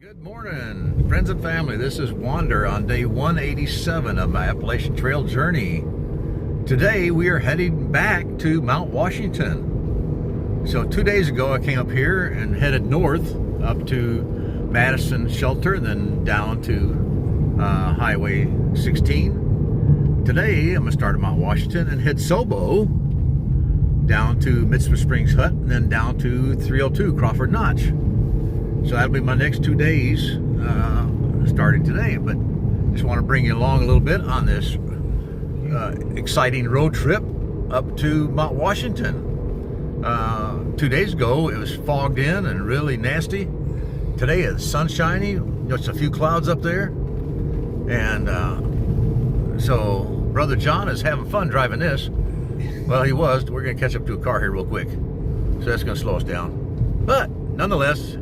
Good morning, friends and family. This is Wander on day 187 of my Appalachian Trail journey. Today we are heading back to Mount Washington. So 2 days ago I came up here and headed north up to Madison Shelter, then down to Highway 16. Today I'm going to start at Mount Washington and head Sobo down to Midsummer Springs Hut and then down to 302 Crawford Notch. So that'll be my next 2 days starting today, but just want to bring you along a little bit on this exciting road trip up to Mount Washington. 2 days ago it was fogged in and really nasty. Today it's sunshiny, just a few clouds up there, and so Brother John is having fun driving this. Well, he was. We're going to catch up to a car here real quick, so that's going to slow us down, but nonetheless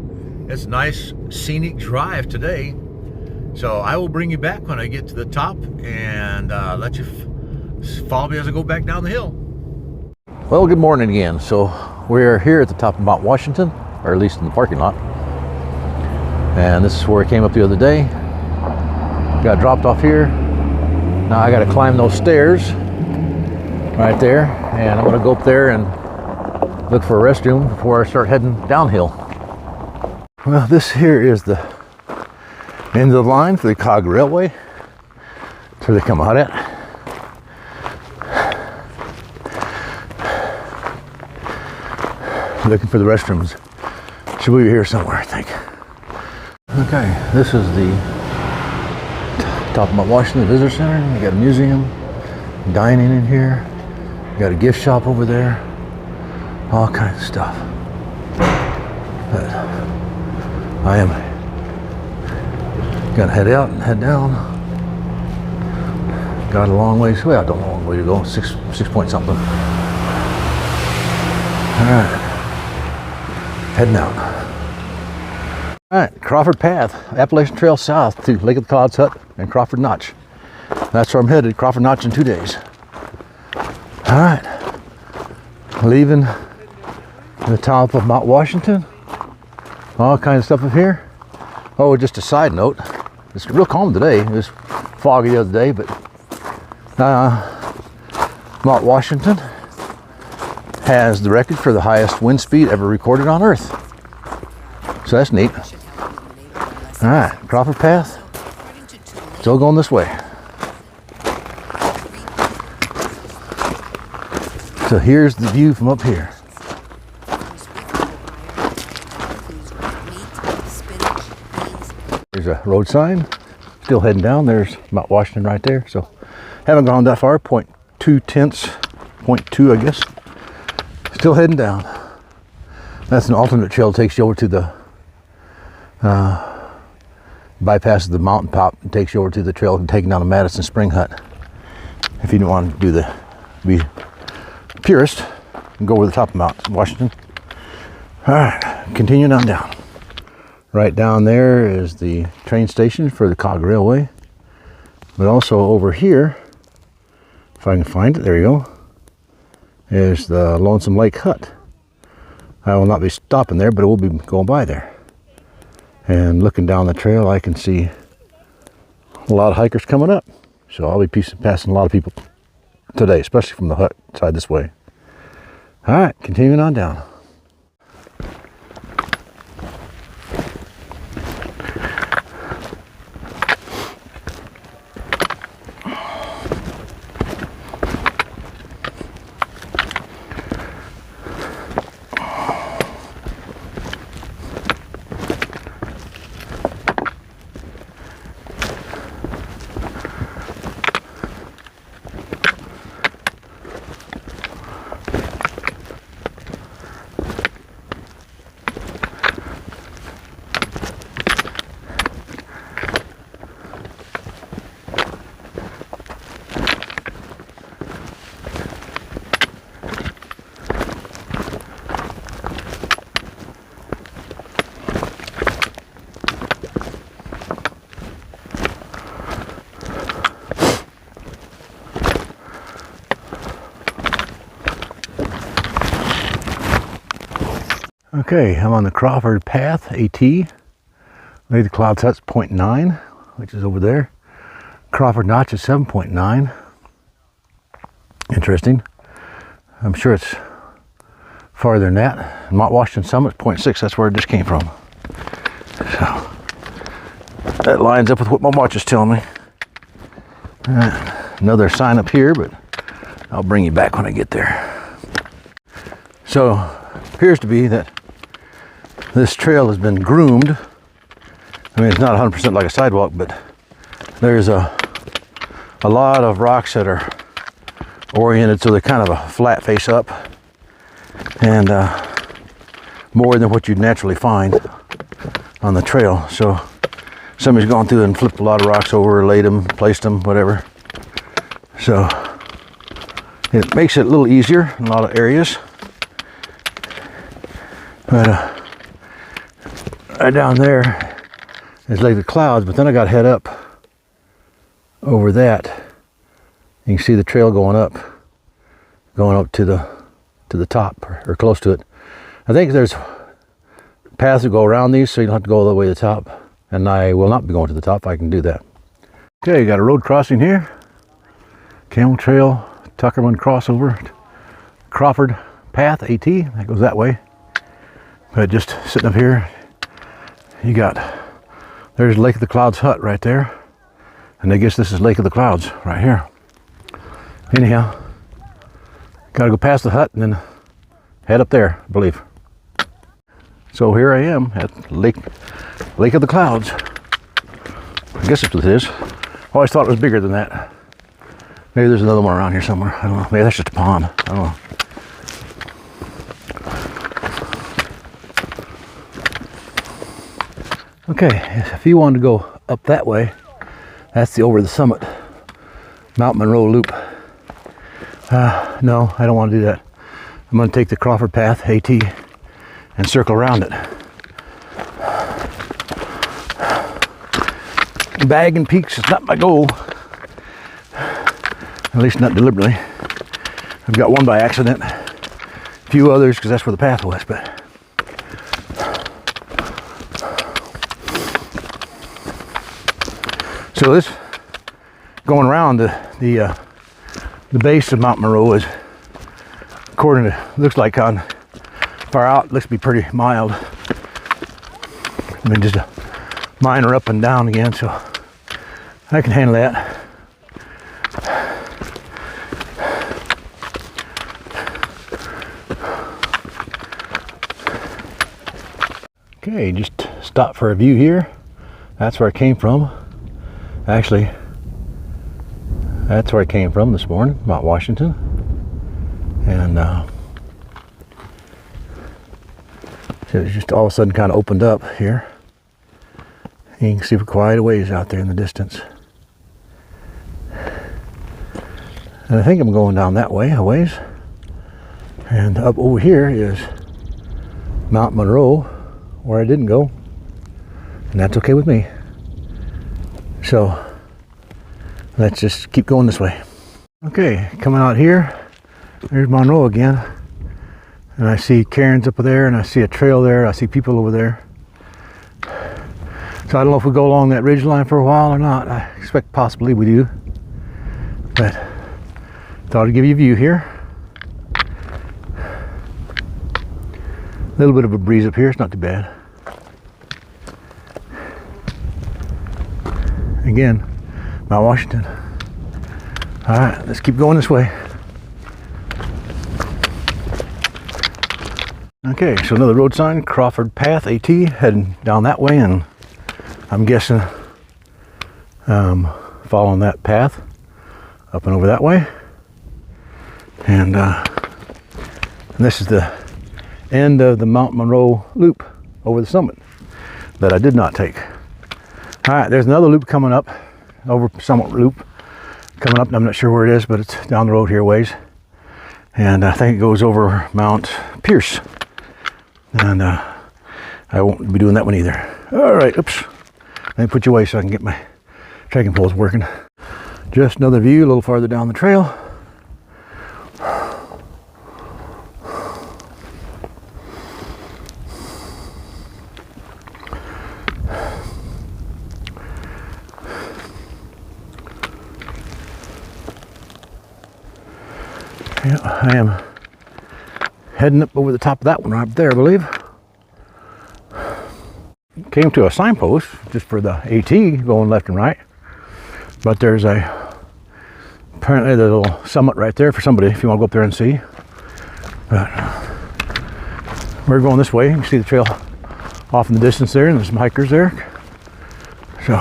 it's a nice scenic drive today. So I will bring you back when I get to the top and let you follow me as I go back down the hill. Well, good morning again. So we're here at the top of Mount Washington, or at least in the parking lot. And this is where I came up the other day. Got dropped off here. Now I got to climb those stairs right there. And I'm going to go up there and look for a restroom before I start heading downhill. Well, this here is the end of the line for the Cog Railway. That's where they come out at. Looking for the restrooms. Should be here somewhere, I think. Okay, this is the top of Mount Washington Visitor Center. We got a museum, dining in here. We got a gift shop over there. All kinds of stuff. But I am gonna head out and head down. Got a long ways. Well, I don't know a long way to go. Six point something. All right, heading out. All right, Crawford Path, Appalachian Trail south to Lake of the Clouds Hut and Crawford Notch. That's where I'm headed. Crawford Notch in 2 days. All right, leaving the top of Mount Washington. All kinds of stuff up here. Oh, just a side note, it's real calm today. It was foggy the other day, but Mount Washington has the record for the highest wind speed ever recorded on Earth. So that's neat. All right, Crawford Path, still going this way. So here's the view from up here. There's a road sign, still heading down. There's Mount Washington right there. So haven't gone that far, 0.2 I guess. Still heading down. That's an alternate trail that takes you over to the, bypasses the mountain top and takes you over to the trail and taking down to Madison Spring Hut. If you don't want to be purist, and go over the top of Mount Washington. All right, continuing on down. Right down there is the train station for the Cog Railway. But also over here, if I can find it, there you go, is the Lonesome Lake Hut. I will not be stopping there, but I will be going by there. And looking down the trail, I can see a lot of hikers coming up. So I'll be passing a lot of people today, especially from the hut side this way. All right, continuing on down. Okay, I'm on the Crawford Path AT. Lake of the Clouds Hut's 0.9, which is over there. Crawford Notch is 7.9. Interesting. I'm sure it's farther than that. Mount Washington Summit's 0.6. That's where it just came from. So that lines up with what my watch is telling me. Another sign up here, but I'll bring you back when I get there. So appears to be that this trail has been groomed. I mean, it's not 100% like a sidewalk, but there's a lot of rocks that are oriented so they're kind of a flat face up, and more than what you'd naturally find on the trail. So somebody's gone through and flipped a lot of rocks over, laid them, placed them, whatever. So it makes it a little easier in a lot of areas. But right down there is Lake of the Clouds, but then I got to head up over that. You can see the trail going up to the top or close to it. I think there's paths that go around these, so you don't have to go all the way to the top. And I will not be going to the top if I can do that. Okay, you got a road crossing here. Camel Trail, Tuckerman crossover, Crawford Path, AT, that goes that way. But just sitting up here, you got, there's Lake of the Clouds Hut right there. And I guess this is Lake of the Clouds right here. Anyhow, got to go past the hut and then head up there, I believe. So here I am at Lake of the Clouds. I guess that's what it is. I always thought it was bigger than that. Maybe there's another one around here somewhere. I don't know. Maybe that's just a pond. I don't know. Okay, if you wanted to go up that way, that's the over the summit, Mount Monroe Loop. No, I don't want to do that. I'm going to take the Crawford Path, AT, and circle around it. Bagging peaks is not my goal. At least not deliberately. I've got one by accident. A few others because that's where the path was, but so this going around the base of Mount Monroe is, according to, looks like on far out, looks to be pretty mild. I mean, just a minor up and down again, so I can handle that. Okay, just stop for a view here. That's where I came from. Actually, that's where I came from this morning, Mount Washington. And so it just all of a sudden kind of opened up here. You can see for quite a ways out there in the distance. And I think I'm going down that way a ways. And up over here is Mount Monroe, where I didn't go. And that's okay with me. So let's just keep going this way. Okay, coming out here, there's Monroe again. And I see cairns up there, and I see a trail there. I see people over there. So I don't know if we go along that ridge line for a while or not. I expect possibly we do. But thought I'd give you a view here. A little bit of a breeze up here, it's not too bad. Again, Mount Washington. All right, let's keep going this way. Okay, so another road sign, Crawford Path, AT, heading down that way, and I'm guessing following that path up and over that way. And this is the end of the Mount Monroe loop over the summit that I did not take. All right, there's another loop coming up, over Summit Loop coming up. I'm not sure where it is, but it's down the road here a ways. And I think it goes over Mount Pierce. And I won't be doing that one either. All right, oops. Let me put you away so I can get my trekking poles working. Just another view a little farther down the trail. I am heading up over the top of that one right there, I believe. Came to a signpost just for the AT going left and right, but there's apparently the little summit right there for somebody if you want to go up there and see. But we're going this way. You can see the trail off in the distance there, and there's some hikers there. So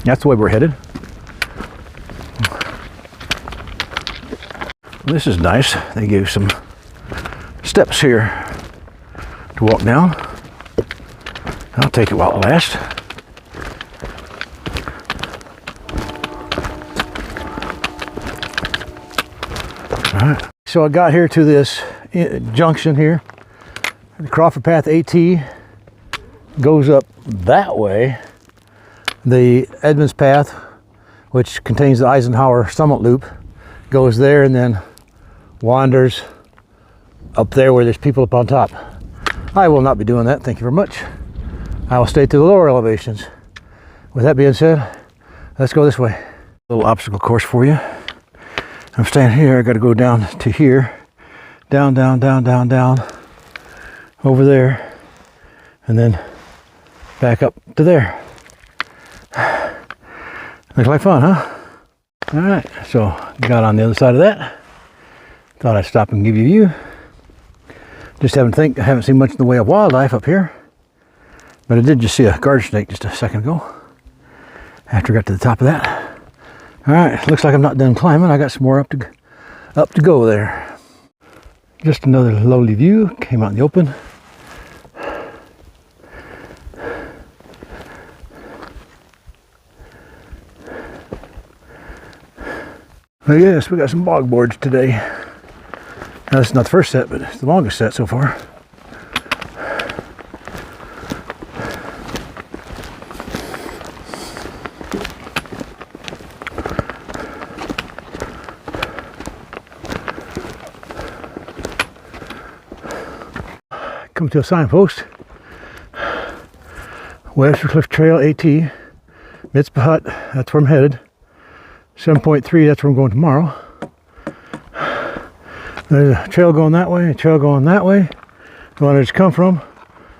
that's the way we're headed. This is nice. They gave some steps here to walk down. I'll take it while it lasts. All right. So I got here to this junction here. The Crawford Path AT goes up that way. The Edmonds Path, which contains the Eisenhower Summit Loop, goes there and then wanders up there where there's people up on top. I will not be doing that, thank you very much. I will stay to the lower elevations. With that being said, let's go this way. A little obstacle course for you. I'm staying here, I gotta go down to here. Down, down, down, down, down. Over there. And then back up to there. Looks like fun, huh? All right, so got on the other side of that. Thought I'd stop and give you a view. Just haven't seen much in the way of wildlife up here. But I did just see a garter snake just a second ago. After I got to the top of that. All right, looks like I'm not done climbing. I got some more up to go there. Just another lovely view. Came out in the open. I guess we got some bog boards today. Now, this is not the first set, but it's the longest set so far. Come to a signpost. Webster Cliff Trail AT, Mitzpah Hut, that's where I'm headed. 7.3, that's where I'm going tomorrow. There's a trail going that way, a trail going that way. The one I just come from,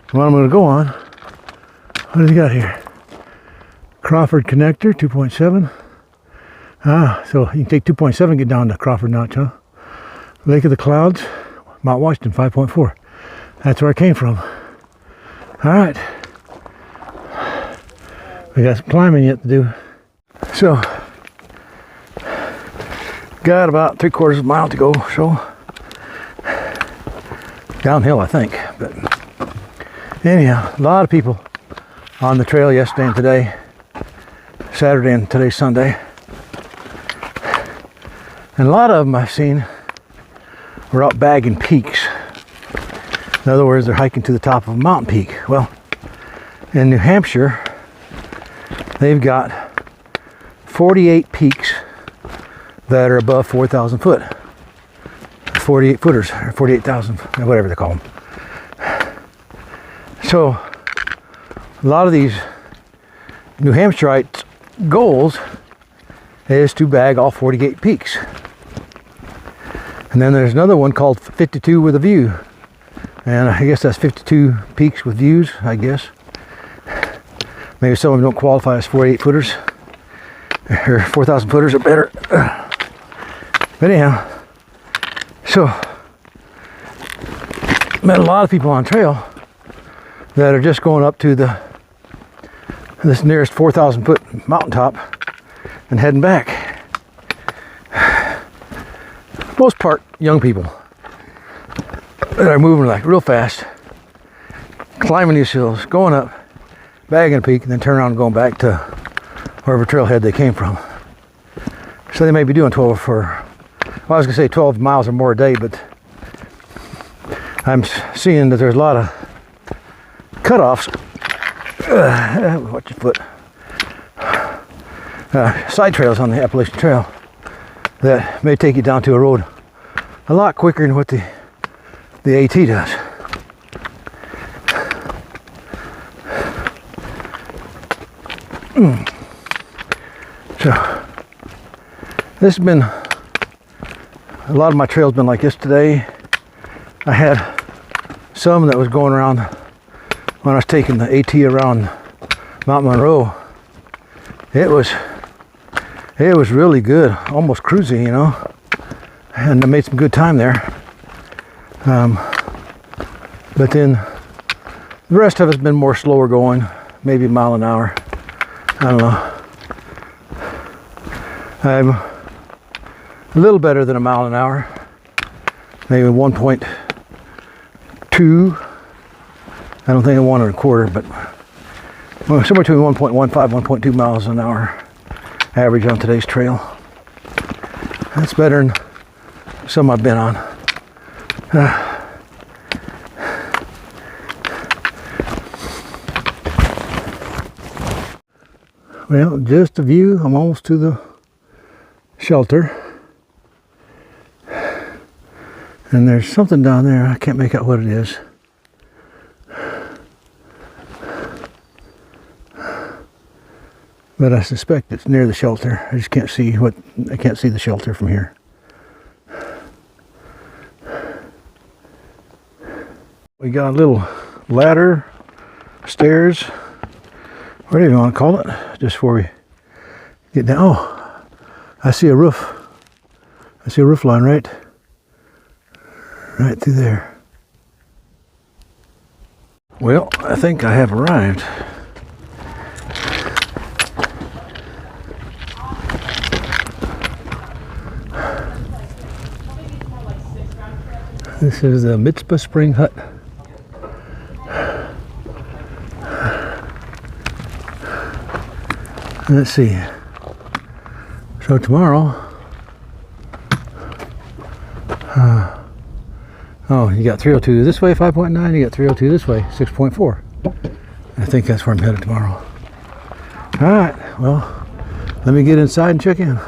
the one I'm going to go on. What does he got here? Crawford Connector, 2.7. So you can take 2.7 and get down to Crawford Notch, huh? Lake of the Clouds, Mount Washington, 5.4. That's where I came from. All right. We got some climbing yet to do. So, got about 3/4 of a mile to go, so. Downhill, I think. But anyhow, a lot of people on the trail yesterday and today. Saturday and today's Sunday. And a lot of them I've seen were out bagging peaks. In other words, they're hiking to the top of a mountain peak. Well, in New Hampshire, they've got 48 peaks that are above 4,000 foot. 48 footers, or 48,000, whatever they call them. So, a lot of these New Hampshireites' goals is to bag all 48 peaks. And then there's another one called 52 with a view. And I guess that's 52 peaks with views, I guess. Maybe some of them don't qualify as 48 footers or 4,000 footers or better. But anyhow, so met a lot of people on trail that are just going up to this nearest 4,000 foot mountaintop and heading back. Most part young people that are moving like real fast, climbing these hills, going up, bagging a peak, and then turn around and going back to wherever trailhead they came from. So they may be doing 12 I was gonna say 12 miles or more a day, but I'm seeing that there's a lot of cutoffs. Watch your foot. Side trails on the Appalachian Trail that may take you down to a road a lot quicker than what the AT does. So this has been A lot of my trails been like this today. I had some that was going around when I was taking the AT around Mount Monroe. It was really good, almost cruisy, you know, and I made some good time there. But then the rest of it's been more slower going, maybe a mile an hour. I don't know. I'm a little better than a mile an hour, maybe 1.2. I don't think I 1.25, but somewhere between 1.15, 1.2 miles an hour average on today's trail. That's better than some I've been on. Well, just a view. I'm almost to the shelter. And there's something down there. I can't make out what it is. But I suspect it's near the shelter. I just can't see I can't see the shelter from here. We got a little ladder, stairs, whatever you want to call it, just before we get down. Oh, I see a roof. I see a roof line right through there. Well, I think I have arrived. This is the Mitzpah Spring Hut. Let's see. So tomorrow, oh, you got 302 this way, 5.9. You got 302 this way, 6.4. I think that's where I'm headed tomorrow. All right. Well, let me get inside and check in.